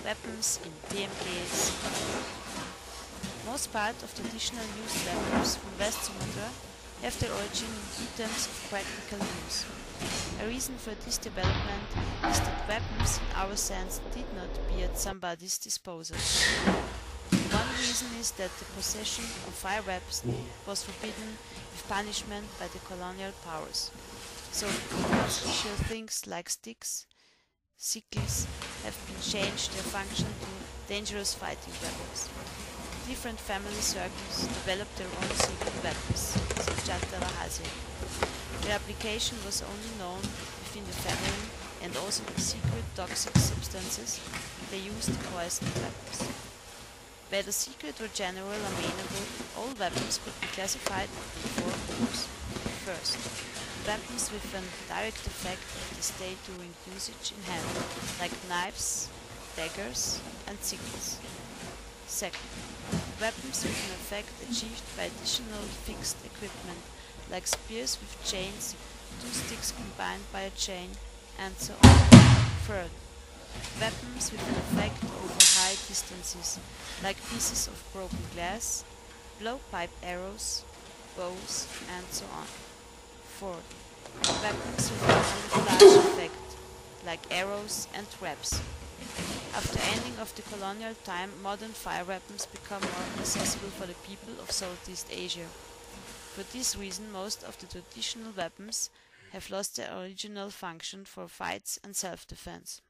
weapons in PMKs. Most part of traditional used weapons from West Sumatra have their origin in items of practical use. A reason for this development is that weapons in our sense did not be at somebody's disposal. One reason is that the possession of firearms was forbidden with punishment by the colonial powers. So inconspicuous things like sticks, sickles have been changed their function to dangerous fighting weapons. Different family circles developed their own secret weapons, senjata, rahasia. Their application was only known within the family, and also the secret toxic substances they used to poison weapons. Whether secret or general or amenable, all weapons could be classified in four groups. First, weapons with a direct effect of the state during usage in hand, like knives, daggers, and sickles. Second, weapons with an effect achieved by additional fixed equipment, like spears with chains, two sticks combined by a chain, and so on. Third, weapons with an effect over high distances, like pieces of broken glass, blowpipe arrows, bows, and so on. Fourth, weapons with a camouflage effect, like arrows and traps. After ending of the colonial time, modern fire weapons become more accessible for the people of Southeast Asia. For this reason, most of the traditional weapons have lost their original function for fights and self-defense.